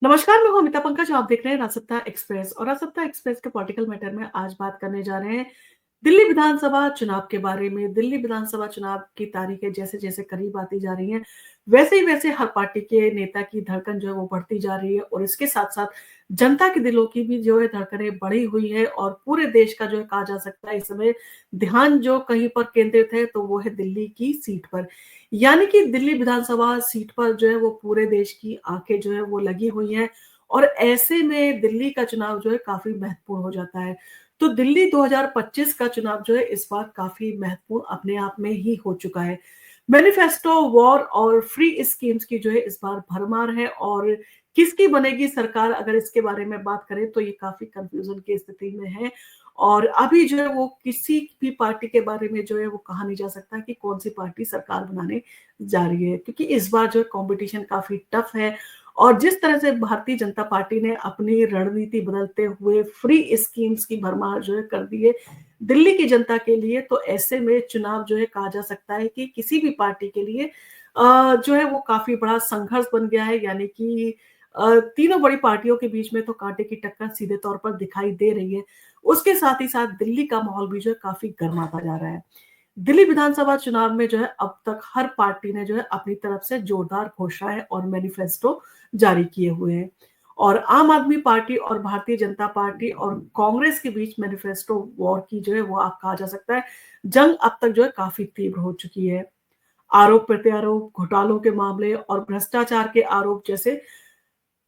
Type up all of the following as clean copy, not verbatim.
नमस्कार, मैं हूँ अमिता पंकज। आप देख रहे हैं राजसत्ता एक्सप्रेस और राजसत्ता एक्सप्रेस के पॉलिटिकल मैटर में आज बात करने जा रहे हैं दिल्ली विधानसभा चुनाव के बारे में। दिल्ली विधानसभा चुनाव की तारीखें जैसे-जैसे करीब आती जा रही हैं, वैसे ही वैसे हर पार्टी के नेता की धड़कन जो है वो बढ़ती जा रही है और इसके साथ-साथ जनता के दिलों की भी जो है धड़कनें बढ़ी हुई है और पूरे देश का जो है कहा जा सकता है इस समय ध्यान जो कहीं पर केंद्रित है तो वो है दिल्ली की सीट पर। यानी कि दिल्ली विधानसभा सीट पर जो है वो पूरे देश की आँखें जो है वो लगी हुई हैं और ऐसे में दिल्ली का चुनाव जो है काफ़ी महत्वपूर्ण हो जाता है। तो दिल्ली 2025 का चुनाव जो है इस बार काफ़ी महत्वपूर्ण अपने आप में ही हो चुका है। मैनिफेस्टो, वॉर और फ्री स्कीम्स की जो है इस बार भरमार है और किसकी बनेगी सरकार, अगर इसके बारे में बात करें तो ये काफ़ी कन्फ्यूज़न की स्थिति में है और अभी जो है वो किसी भी पार्टी के बारे में जो है वो कहा नहीं जा सकता कि कौन-सी पार्टी सरकार बनाने जा रही है क्योंकि इस बार जो है कॉम्पिटिशन काफ़ी टफ है और जिस तरह से भारतीय जनता पार्टी ने अपनी रणनीति बदलते हुए फ्री स्कीम्स की भरमार जो है कर दी है दिल्ली की जनता के लिए, तो ऐसे में चुनाव जो है कहा जा सकता है कि किसी भी पार्टी के लिए जो है वो काफ़ी बड़ा संघर्ष बन गया है। यानी कि तीनों बड़ी पार्टियों के बीच में तो कांटे की टक्कर सीधे तौर पर दिखाई दे रही है। उसके साथ ही साथ दिल्ली का माहौल भी जो है काफ़ी गर्माता जा रहा है। दिल्ली विधानसभा चुनाव में जो है अब तक हर पार्टी ने जो है अपनी तरफ से जोरदार घोषणाएँ और मैनिफेस्टो जारी किए हुए हैं। और आम आदमी पार्टी और भारतीय जनता पार्टी और कांग्रेस के बीच मैनिफेस्टो वॉर की जो है वो आप कहा जा सकता है, जंग अब तक जो है काफ़ी तीव्र हो चुकी है। आरोप-प्रत्यारोप, घोटालों के मामले और भ्रष्टाचार के आरोप जैसे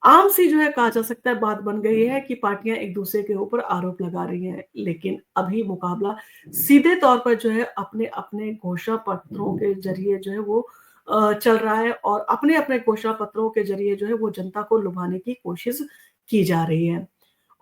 आम सी जो है कहा जा सकता है बात बन गई है कि पार्टियां एक दूसरे के ऊपर आरोप लगा रही हैं, लेकिन अभी मुकाबला सीधे तौर पर जो है अपने अपने घोषणा पत्रों के जरिए जो है वो चल रहा है और अपने अपने घोषणा पत्रों के जरिए जो है वो जनता को लुभाने की कोशिश की जा रही है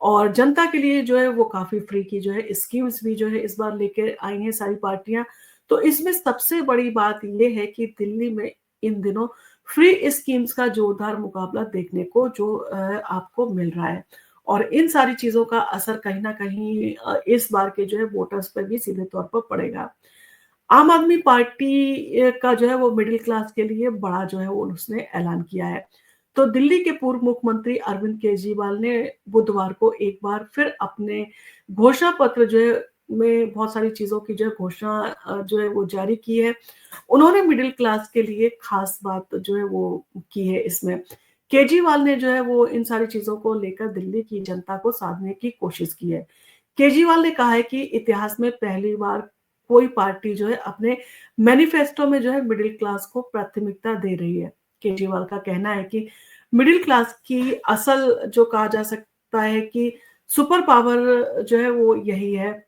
और जनता के लिए जो है वो काफी फ्री की जो है स्कीम्स भी जो है इस बार लेके आई हैं सारी पार्टियां। तो इसमें सबसे बड़ी बात ये है कि दिल्ली में इन दिनों फ्री स्कीम्स का जोरदार मुकाबला देखने को जो आपको मिल रहा है और इन सारी चीज़ों का असर कहीं न कहीं इस बार के जो है वोटर्स पर भी सीधे तौर पर पड़ेगा। आम आदमी पार्टी का जो है वो मिडिल क्लास के लिए बड़ा जो है वो उसने ऐलान किया है। तो दिल्ली के पूर्व मुख्यमंत्री अरविंद केजरीवाल ने बुधवार को एक बार फिर अपने घोषणा पत्र जो है में बहुत सारी चीज़ों की जो है घोषणा जो है वो जारी की है। उन्होंने मिडिल क्लास के लिए खास बात जो है वो की है इसमें। केजरीवाल ने जो है वो इन सारी चीज़ों को लेकर दिल्ली की जनता को साधने की कोशिश की है। केजरीवाल ने कहा है कि इतिहास में पहली बार कोई पार्टी जो है अपने मैनिफेस्टो में जो है मिडिल क्लास को प्राथमिकता दे रही है। केजरीवाल का कहना है कि मिडिल क्लास की असल जो कहा जा सकता है कि सुपर पावर जो है वो यही है।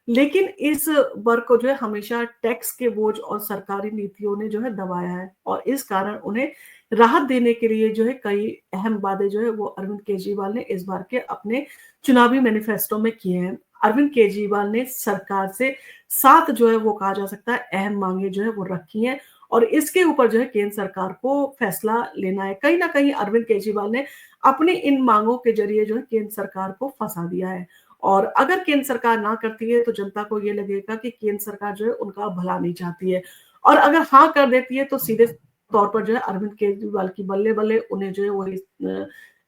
लेकिन इस वर्ग को जो है हमेशा टैक्स के बोझ और सरकारी नीतियों ने जो है दबाया है और इस कारण उन्हें राहत देने के लिए जो है कई अहम वादे जो है वो अरविंद केजरीवाल ने इस बार के अपने चुनावी मैनिफेस्टो में किए हैं। अरविंद केजरीवाल ने सरकार से 7 जो है वो कहा जा सकता है अहम मांगे जो है वो रखी हैं और इसके ऊपर जो है केंद्र सरकार को फैसला लेना है। कहीं न कहीं अरविंद केजरीवाल ने अपनी इन मांगों के ज़रिए जो है केंद्र सरकार को फँसा दिया है और अगर केंद्र सरकार ना करती है तो जनता को ये लगेगा कि केंद्र सरकार जो है उनका भला नहीं चाहती है और अगर हाँ कर देती है तो सीधे तौर पर जो है अरविंद केजरीवाल की बल्ले-बल्ले उन्हें जो है वो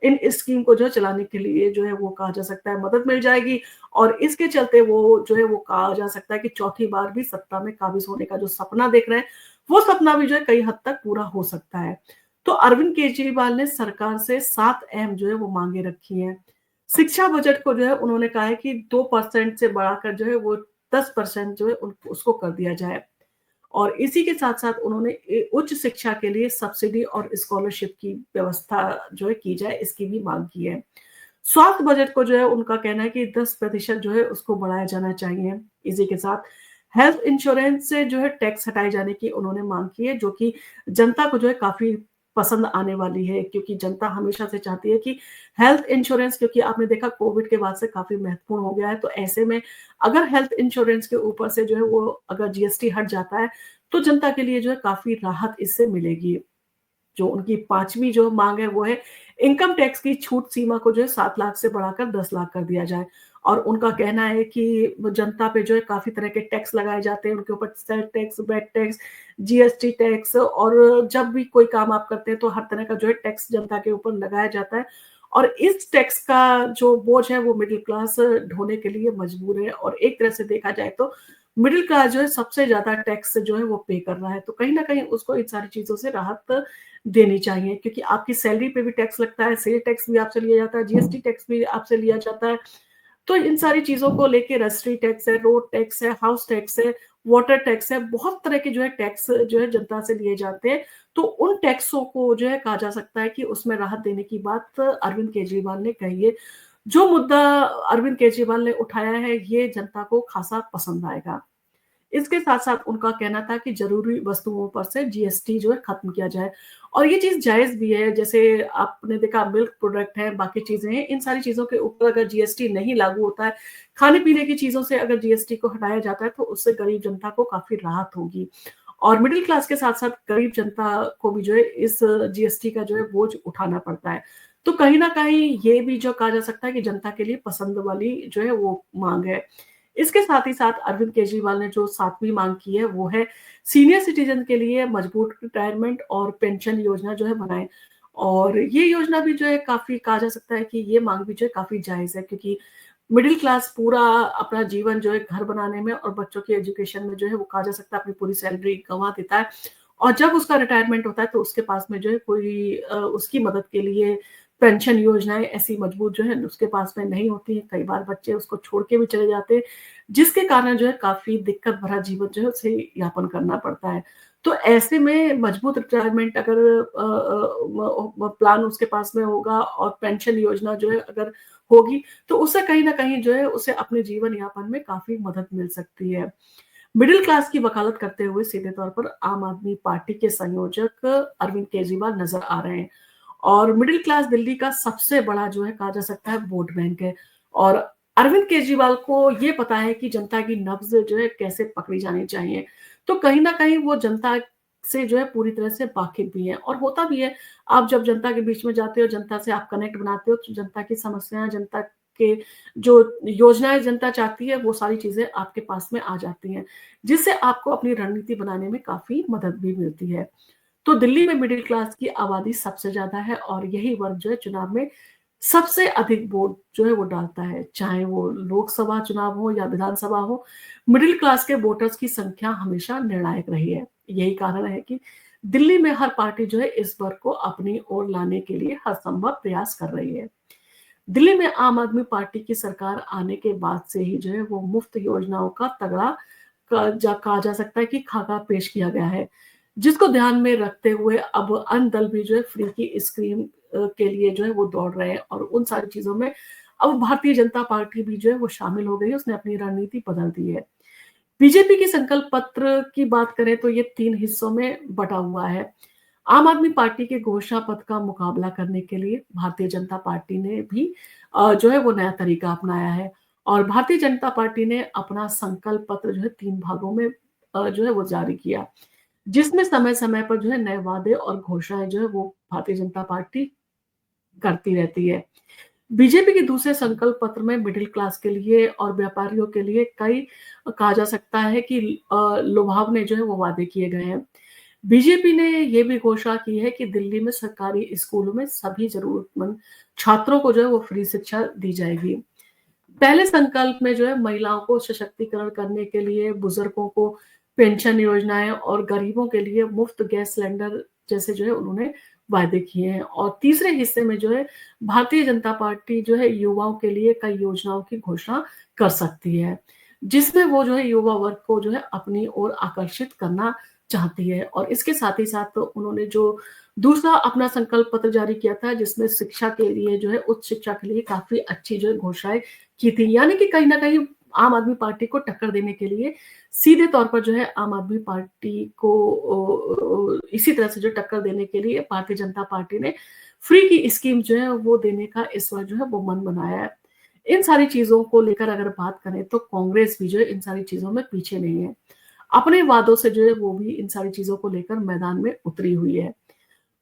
इन स्कीम को जो है चलाने के लिए जो है वो कहा जा सकता है मदद मिल जाएगी और इसके चलते वो जो है वो कहा जा सकता है कि चौथी बार भी सत्ता में काबिज़ होने का जो सपना देख रहे हैं, वो सपना भी जो है कई हद तक पूरा हो सकता है। तो अरविंद केजरीवाल ने सरकार से 7 अहम जो है वो मांगे रखी हैं। शिक्षा बजट को जो है उन्होंने कहा है कि 2% से बढ़ाकर जो है वो 10% जो है उन उसको कर दिया जाए। और इसी के साथ-साथ उन्होंने उच्च शिक्षा के लिए सब्सिडी और स्कॉलरशिप की व्यवस्था जो है की जाए, इसकी भी माँग की है। स्वास्थ्य बजट को जो है उनका कहना है कि 10% जो है उसको बढ़ाया जाना चाहिए। इसी के साथ हेल्थ इंश्योरेंस से जो है टैक्स हटाए जाने की उन्होंने माँग की है, जो कि जनता को जो है काफ़ी पसंद आने वाली है क्योंकि जनता हमेशा से चाहती है कि हेल्थ इंश्योरेंस, क्योंकि आपने देखा कोविड के बाद से काफ़ी महत्वपूर्ण हो गया है, तो ऐसे में अगर हेल्थ इंश्योरेंस के ऊपर से जो है वो अगर जीएसटी हट जाता है, तो जनता के लिए जो है काफ़ी राहत इससे मिलेगी। जो उनकी 5वीं जो माँग है वो है इनकम टैक्स की छूट सीमा को जो है 7 लाख से बढ़ाकर 10 लाख कर दिया जाए। और उनका कहना है कि वो जनता पे जो है काफ़ी तरह के टैक्स लगाए जाते हैं, उनके ऊपर sale tax, VAT tax, GST tax, और जब भी कोई काम आप करते हैं तो हर तरह का जो है टैक्स जनता के ऊपर लगाया जाता है, और इस टैक्स का जो बोझ है वो मिडिल क्लास ढोने के लिए मजबूर है, और एक तरह से देखा जाए तो मिडिल क्लास जो है सबसे ज्यादा टैक्स जो है वो पे कर रहा है। तो कहीं ना कहीं उसको इन सारी चीजों से राहत देनी चाहिए, क्योंकि आपकी सैलरी पे भी टैक्स लगता है, सेल टैक्स भी आपसे लिया जाता है, जीएसटी टैक्स भी आपसे लिया जाता है। तो इन सारी चीजों को लेके रजिस्ट्री टैक्स है, रोड टैक्स है, हाउस टैक्स है, वाटर टैक्स है, बहुत तरह के जो है टैक्स जो है जनता से लिए जाते हैं। तो उन टैक्सों को जो है कहा जा सकता है कि उसमें राहत देने की बात अरविंद केजरीवाल ने कही है। जो मुद्दा अरविंद केजरीवाल ने उठाया है ये जनता को खासा पसंद आएगा। इसके साथ-साथ उनका कहना था कि ज़रूरी वस्तुओं पर से जीएसटी जो है खत्म किया जाए, और ये चीज़ जायज़ भी है। जैसे आपने देखा मिल्क प्रोडक्ट हैं, बाकी चीज़ें हैं, इन सारी चीज़ों के ऊपर अगर जीएसटी नहीं लागू होता है, खाने-पीने की चीज़ों से अगर जीएसटी को हटाया जाता है, तो उससे गरीब जनता को काफ़ी राहत होगी, और मिडल क्लास के साथ-साथ गरीब जनता को भी जो है इस जीएसटी का जो है बोझ उठाना पड़ता है। तो कहीं न कहीं ये भी जो कहा जा सकता है कि जनता के लिए पसंद वाली जो है वो माँग है। इसके साथ ही साथ अरविंद केजरीवाल ने जो 7वीं माँग की है वो है सीनियर सिटीज़न के लिए मजबूत रिटायरमेंट और पेंशन योजना जो है बनाएँ। और ये योजना भी जो है काफ़ी कहा जा सकता है कि ये माँग भी जो है काफ़ी जायज़ है, क्योंकि मिडल क्लास पूरा अपना जीवन जो है घर बनाने में और बच्चों की एजुकेशन में जो है वो कहा जा सकता है अपनी पूरी सैलरी गँवा देता है। और जब उसका रिटायरमेंट होता है तो उसके पास में जो है कोई उसकी मदद के लिए पेंशन योजनाएँ ऐसी मजबूत जो है उसके पास में नहीं होती हैं। कई बार बच्चे उसको छोड़ के भी चले जाते हैं, जिसके कारण जो है काफ़ी दिक्कत भरा जीवन जो है उसे यापन करना पड़ता है। तो ऐसे में मजबूत रिटायरमेंट अगर प्लान उसके पास में होगा और पेंशन योजना जो है अगर होगी, तो उससे कहीं न कहीं जो है उसे अपने जीवन यापन में काफ़ी मदद मिल सकती है। मिडल क्लास की वकालत करते हुए सीधे तौर पर आम आदमी पार्टी के संयोजक अरविंद केजरीवाल नज़र आ रहे हैं। और मिडिल क्लास दिल्ली का सबसे बड़ा जो है कहा जा सकता है वोट बैंक है, और अरविंद केजरीवाल को ये पता है कि जनता की नब्ज़ जो है कैसे पकड़ी जानी चाहिए। तो कहीं न कहीं वो जनता से जो है पूरी तरह से वाकिफ़ भी हैं, और होता भी है। आप जब जनता के बीच में जाते हो, जनता से आप कनेक्ट बनाते हो, तो जनता की समस्याएँ, जनता के जो योजनाएँ जनता चाहती है, वो सारी चीज़ें आपके पास में आ जाती हैं, जिससे आपको अपनी रणनीति बनाने में काफ़ी मदद भी मिलती है। तो दिल्ली में मिडिल क्लास की आबादी सबसे ज़्यादा है, और यही वर्ग जो है चुनाव में सबसे अधिक वोट जो है वो डालता है। चाहे वो लोकसभा चुनाव हो या विधानसभा हो, मिडिल क्लास के वोटर्स की संख्या हमेशा निर्णायक रही है। यही कारण है कि दिल्ली में हर पार्टी जो है इस वर्ग को अपनी ओर लाने के लिए हर संभव प्रयास कर रही है। दिल्ली में आम आदमी पार्टी की सरकार आने के बाद से ही जो है वो मुफ्त योजनाओं का तगड़ा कहा जा सकता है कि खाका पेश किया गया है, जिसको ध्यान में रखते हुए अब अन्य दल भी जो है फ्री की स्कीम के लिए जो है वो दौड़ रहे हैं, और उन सारी चीज़ों में अब भारतीय जनता पार्टी भी जो है वो शामिल हो गई है, उसने अपनी रणनीति बदल दी है। बीजेपी के संकल्प पत्र की बात करें तो ये 3 हिस्सों में बँटा हुआ है। आम आदमी पार्टी के घोषणा पत्र का मुकाबला करने के लिए भारतीय जनता पार्टी ने भी जो है वो नया तरीका अपनाया है, और भारतीय जनता पार्टी ने अपना संकल्प पत्र जो है 3 भागों में जो है वो जारी किया, जिसमें समय-समय पर जो है नए वादे और घोषणाएँ जो है वो भारतीय जनता पार्टी करती रहती है। बीजेपी के दूसरे संकल्प पत्र में मिडिल क्लास के लिए और व्यापारियों के लिए कई कहा जा सकता है कि लुभावने जो है वो वादे किए गए हैं। बीजेपी ने ये भी घोषणा की है कि दिल्ली में सरकारी स्कूलों में सभी जरूरतमंद छात्रों को जो है वो फ्री शिक्षा दी जाएगी। पहले संकल्प में जो है महिलाओं को सशक्तिकरण करने के लिए, बुजुर्गों को पेंशन योजनाएं और गरीबों के लिए मुफ्त गैस सिलेंडर जैसे जो है उन्होंने वायदे किए हैं। और तीसरे हिस्से में जो है भारतीय जनता पार्टी जो है युवाओं के लिए कई योजनाओं की घोषणा कर सकती है, जिसमें वो जो है युवा वर्ग को जो है अपनी ओर आकर्षित करना चाहती है। और इसके साथ ही साथ तो उन्होंने जो दूसरा अपना संकल्प पत्र जारी किया था, जिसमें शिक्षा के लिए जो है उच्च शिक्षा के लिए काफी अच्छी जो है घोषणाएं की थी, यानी कि कहीं न कहीं आम आदमी पार्टी को टक्कर देने के लिए सीधे तौर पर जो है आम आदमी पार्टी को इसी तरह से जो टक्कर देने के लिए भारतीय जनता पार्टी ने फ्री की स्कीम जो है वो देने का इस बार जो है वो मन बनाया है। इन सारी चीज़ों को लेकर अगर बात करें तो कांग्रेस भी जो है इन सारी चीज़ों में पीछे नहीं है। अपने वादों से जो है वो भी इन सारी चीज़ों को लेकर मैदान में उतरी हुई है।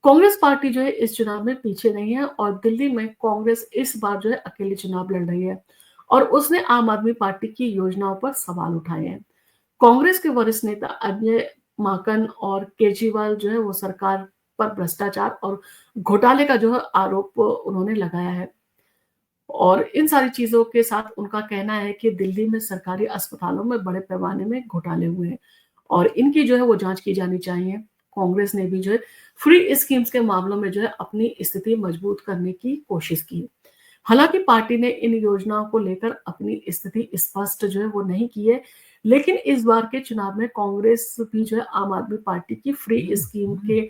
कांग्रेस पार्टी जो है इस चुनाव में पीछे नहीं है, और दिल्ली में कांग्रेस इस बार जो है अकेले चुनाव लड़ रही है, और उसने आम आदमी पार्टी की योजनाओं पर सवाल उठाए हैं। कांग्रेस के वरिष्ठ नेता अजय माकन और केजरीवाल जो है वो सरकार पर भ्रष्टाचार और घोटाले का जो है आरोप उन्होंने लगाया है। और इन सारी चीज़ों के साथ उनका कहना है कि दिल्ली में सरकारी अस्पतालों में बड़े पैमाने में घोटाले हुए हैं और इनकी जो है वो जाँच की जानी चाहिए। कांग्रेस ने भी जो है फ्री स्कीम्स के मामलों में जो है अपनी स्थिति मजबूत करने की कोशिश की। हालाँकि पार्टी ने इन योजनाओं को लेकर अपनी स्थिति स्पष्ट जो है वो नहीं की है, लेकिन इस बार के चुनाव में कांग्रेस भी जो है आम आदमी पार्टी की फ्री स्कीम के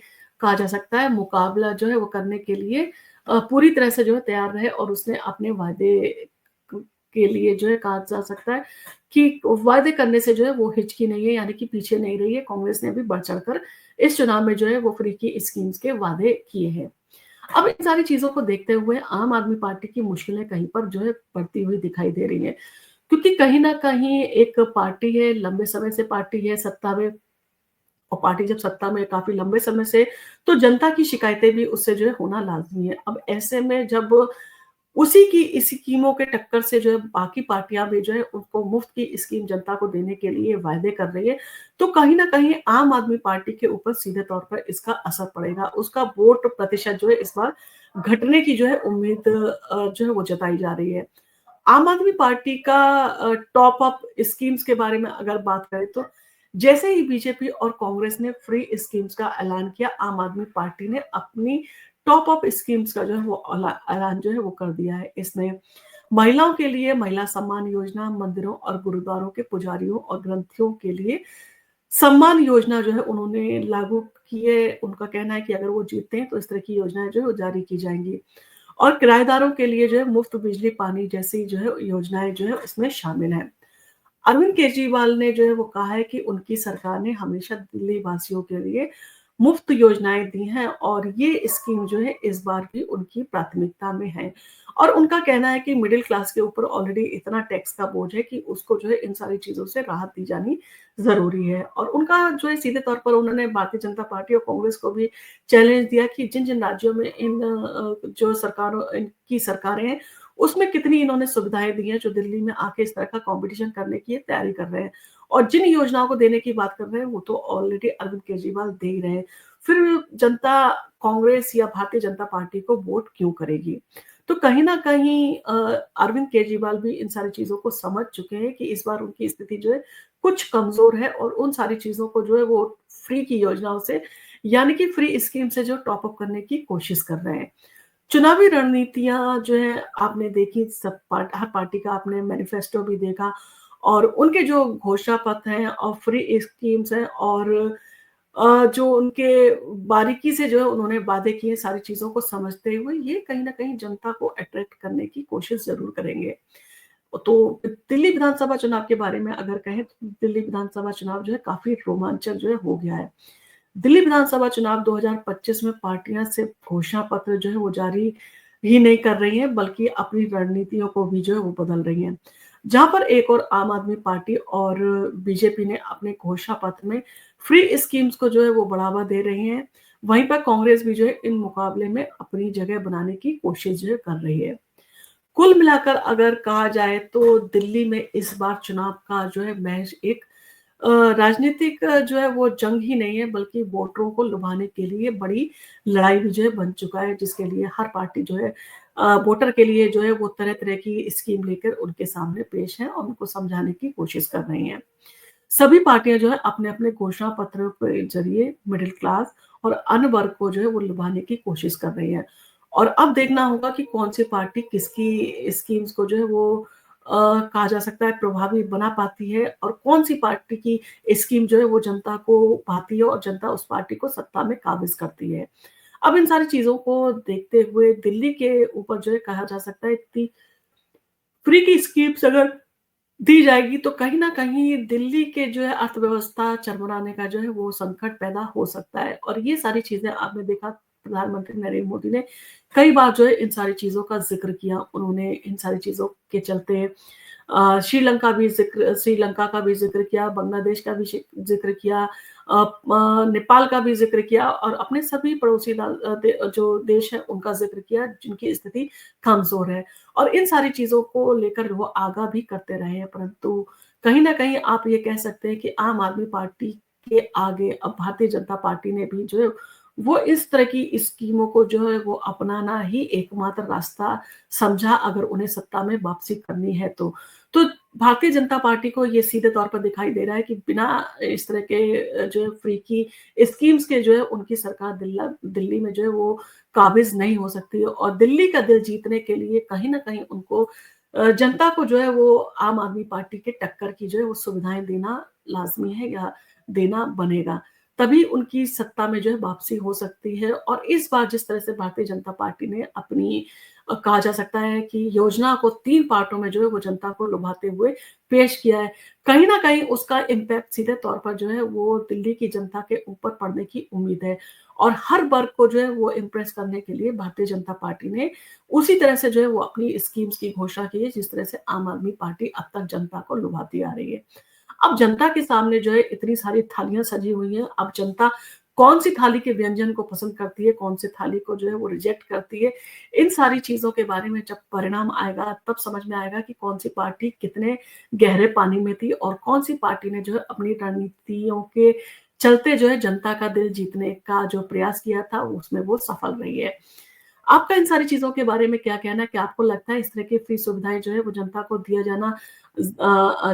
कहा जा सकता है मुकाबला जो है वो करने के लिए पूरी तरह से जो है तैयार रहे और उसने अपने वादे क के लिए जो है कहा जा सकता है कि वादे करने से जो है वो हिचकी नहीं है, यानी कि पीछे नहीं रही है। कांग्रेस ने भी बढ़-चढ़ कर इस चुनाव में जो है वो फ्री की स्कीम्स के वादे किए हैं। अब इन सारी चीज़ों को देखते हुए आम आदमी पार्टी की मुश्किलें कहीं पर जो है बढ़ती हुई दिखाई दे रही हैं। क्योंकि कहीं न कहीं एक पार्टी है, लंबे समय से पार्टी है सत्ता में और पार्टी जब सत्ता में काफ़ी लंबे समय से तो जनता की शिकायतें भी उससे जो है होना लाज़मी है। अब ऐसे में जब उसी की स्कीमों के टक्कर से जो है बाकी पार्टियाँ भी जो है उनको मुफ्त की स्कीम जनता को देने के लिए वायदे कर रही है, तो कहीं न कहीं आम आदमी पार्टी के ऊपर सीधे तौर पर इसका असर पड़ेगा। उसका वोट प्रतिशत जो है इस बार घटने की जो है उम्मीद जो है वो जताई जा रही है। आम आदमी पार्टी का टॉप अप स्कीम्स के बारे में अगर बात करें तो जैसे ही बीजेपी और कांग्रेस ने फ्री स्कीम्स का ऐलान किया, आम आदमी पार्टी ने अपनी टॉप अप स्कीम्स का जो है वो ऐलान जो है वो कर दिया है। इसने महिलाओं के लिए महिला सम्मान योजना, मंदिरों और गुरुद्वारों के पुजारियों और ग्रंथियों के लिए सम्मान योजना जो है उन्होंने लागू की है। उनका कहना है कि अगर वो जीतते हैं तो इस तरह की योजनाएँ जो है वो जारी की जाएँगी। और किराएदारों के लिए जो है मुफ्त बिजली पानी जैसी जो है योजनाएँ जो है उसमें शामिल हैं। अरविंद केजरीवाल ने जो है वो कहा है कि उनकी सरकार ने हमेशा दिल्ली वासियों के लिए मुफ्त योजनाएँ दी हैं और ये स्कीम जो है इस बार भी उनकी प्राथमिकता में है। और उनका कहना है कि मिडल क्लास के ऊपर ऑलरेडी इतना टैक्स का बोझ है कि उसको जो है इन सारी चीज़ों से राहत दी जानी ज़रूरी है। और उनका जो है सीधे तौर पर उन्होंने भारतीय जनता पार्टी और कांग्रेस को भी चैलेंज दिया कि जिन-जिन राज्यों में जो सरकारों इनकी सरकारें हैं, उसमें कितनी इन्होंने सुविधाएँ दी हैं, जो दिल्ली में आके इस तरह का कॉम्पिटिशन करने की तैयारी कर रहे हैं। और जिन योजनाओं को देने की बात कर रहे हैं, वो तो ऑलरेडी अरविंद केजरीवाल दे ही रहे हैं। फिर जनता कांग्रेस या भारतीय जनता पार्टी को वोट क्यों करेगी? तो कहीं न कहीं अरविंद केजरीवाल भी इन सारी चीज़ों को समझ चुके हैं कि इस बार उनकी स्थिति जो है कुछ कमज़ोर है और उन सारी चीज़ों को जो है वो फ्री की योजनाओं से यानी कि फ्री स्कीम से जो टॉप अप करने की कोशिश कर रहे हैं। चुनावी रणनीतियाँ जो है आपने देखी सब हर पार्टी का आपने मैनिफेस्टो भी देखा और उनके जो घोषणा पत्र हैं और फ्री स्कीम्स हैं और जो उनके बारीकी से जो है उन्होंने वादे किए सारी चीज़ों को समझते हुए ये कहीं न कहीं जनता को अट्रैक्ट करने की कोशिश ज़रूर करेंगे। तो दिल्ली विधानसभा चुनाव के बारे में अगर कहें तो दिल्ली विधानसभा चुनाव जो है काफ़ी रोमांचक जो है हो गया है। दिल्ली विधानसभा चुनाव 2025 में पार्टियां सिर्फ घोषणा पत्र जो है वो जारी ही नहीं कर रही हैं बल्कि अपनी रणनीतियों को भी जो है वो बदल रही हैं। जहां पर एक और आम आदमी पार्टी और बीजेपी ने अपने घोषणा पत्र में फ्री स्कीम्स को जो है वो बढ़ावा दे रही हैं, वहीं पर कांग्रेस भी जो है इन मुकाबले में अपनी जगह बनाने की कोशिश जो है कर रही है। कुल मिलाकर अगर कहा जाए तो दिल्ली में इस बार चुनाव का जो है महज एक अ, राजनीतिक जो है वो जंग ही नहीं है बल्कि वोटरों को लुभाने के लिए बड़ी लड़ाई भी जो है बन चुका है जिसके लिए हर पार्टी जो है वोटर के लिए जो है वो तरह-तरह की स्कीम लेकर उनके सामने पेश है और उनको समझाने की कोशिश कर रही हैं। सभी पार्टियां जो है अपने-अपने घोषणा पत्रों के जरिए मिडिल क्लास और अन्य वर्ग को जो है वो लुभाने की कोशिश कर रही है। और अब देखना होगा कि कौन-सी पार्टी किसकी स्कीम्स को जो है वो कहा जा सकता है प्रभावी बना पाती है और कौन-सी पार्टी की स्कीम जो है वो जनता को भाती है और जनता उस पार्टी को सत्ता में काबिज़ करती है। अब इन सारी चीज़ों को देखते हुए दिल्ली के ऊपर जो है कहा जा सकता है इतनी फ्री की स्कीम्स अगर दी जाएगी तो कहीं न कहीं दिल्ली के जो है अर्थव्यवस्था चरमराने का जो है वो संकट पैदा हो सकता है और ये सारी चीज़ें आपने देखा प्रधानमंत्री नरेंद्र मोदी ने कई बार जो है इन सारी चीज़ों का ज़िक्र किया। उन्होंने इन सारी चीज़ों के चलते श्रीलंका का भी ज़िक्र किया, बांग्लादेश का भी ज़िक्र किया, नेपाल का भी ज़िक्र किया और अपने सभी पड़ोसी जो देश हैं उनका ज़िक्र किया जिनकी स्थिति कमज़ोर है। और इन सारी चीज़ों को लेकर वो आगाह भी करते रहे हैं, परंतु कहीं न कहीं आप ये कह सकते हैं कि आम आदमी पार्टी के आगे अब भारतीय जनता पार्टी ने भी जो है वो इस तरह की स्कीमों को जो है वो अपनाना ही एकमात्र रास्ता समझा, अगर उन्हें सत्ता में वापसी करनी है तो। तो भारतीय जनता पार्टी को ये सीधे तौर पर दिखाई दे रहा है कि बिना इस तरह के जो है फ्री की स्कीम्स के जो है उनकी सरकार दिल्ली में जो है वो काबिज़ नहीं हो सकती है, और दिल्ली का दिल जीतने के लिए कहीं न कहीं उनको जनता को जो है वो आम आदमी पार्टी के टक्कर की जो है वो सुविधाएँ देना लाज़मी है या देना बनेगा। तभी उनकी सत्ता में जो है वापसी हो सकती है, और इस बार जिस तरह से भारतीय जनता पार्टी ने अपनी कहा जा सकता है कि योजना को 3 पार्टों में जो है वो जनता को लुभाते हुए पेश किया है। कहीं न कहीं उसका इम्पैक्ट सीधे तौर पर जो है वो दिल्ली की जनता के ऊपर पड़ने की उम्मीद है, और हर वर्ग को जो है वो इम्प्रेस करने के लिए भारतीय जनता पार्टी ने उसी तरह से जो है वो अपनी स्कीम्स की घोषणा की है, जिस तरह से आम आदमी पार्टी अब तक जनता को लुभाती आ रही है। अब जनता के सामने जो है इतनी सारी थालियाँ सजी हुई हैं, अब जनता कौन-सी थाली के व्यंजन को पसंद करती है, कौन-सी थाली को जो है वो रिजेक्ट करती है, इन सारी चीज़ों के बारे में जब परिणाम आएगा, तब समझ में आएगा कि कौन-सी पार्टी कितने गहरे पानी में थी, और कौन-सी पार्टी ने जो है अपनी रणनीतियों के चलते जो है जनता का दिल जीतने का जो प्रयास किया था, उसमें वो सफल रही है। आपका इन सारी चीज़ों के बारे में क्या कहना है? क्या आपको लगता है इस तरह की फ्री सुविधाएँ जो है वो जनता को दिया जाना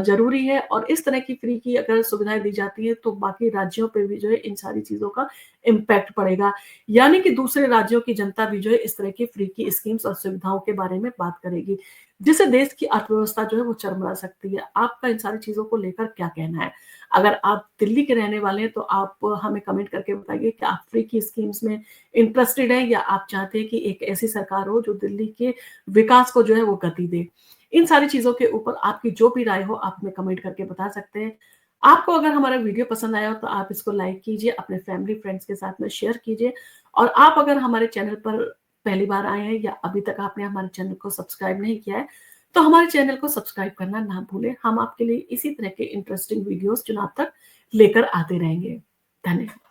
ज़रूरी है, और इस तरह की फ्री की अगर सुविधाएँ दी जाती हैं तो बाकी राज्यों पे भी जो है इन सारी चीज़ों का इम्पैक्ट पड़ेगा। यानी कि दूसरे राज्यों की जनता भी जो है इस तरह की फ्री की स्कीम्स और सुविधाओं के बारे में बात करेगी, जिससे देश की अर्थव्यवस्था जो है वो चरमरा सकती है। आपका इन सारी चीज़ों को लेकर क्या कहना है? अगर आप दिल्ली के रहने वाले हैं तो आप हमें कमेंट करके बताइए कि आप फ्री की स्कीम्स में इंटरेस्टेड हैं, या आप चाहते हैं कि एक ऐसी सरकार हो जो दिल्ली के विकास को जो है वो गति दे। इन सारी चीज़ों के ऊपर आपकी जो भी राय हो आप हमें कमेंट करके बता सकते हैं। आपको अगर हमारा वीडियो पसंद आया हो तो आप इसको लाइक कीजिए, अपने फैमिली फ्रेंड्स के साथ में शेयर कीजिए, और आप अगर हमारे चैनल पर पहली बार आए हैं या अभी तक आपने हमारे चैनल को सब्सक्राइब नहीं किया है, तो हमारे चैनल को सब्सक्राइब करना ना भूलें। हम आपके लिए इसी तरह के इंटरेस्टिंग वीडियोज़ चुनाव तक लेकर आते रहेंगे। धन्यवाद।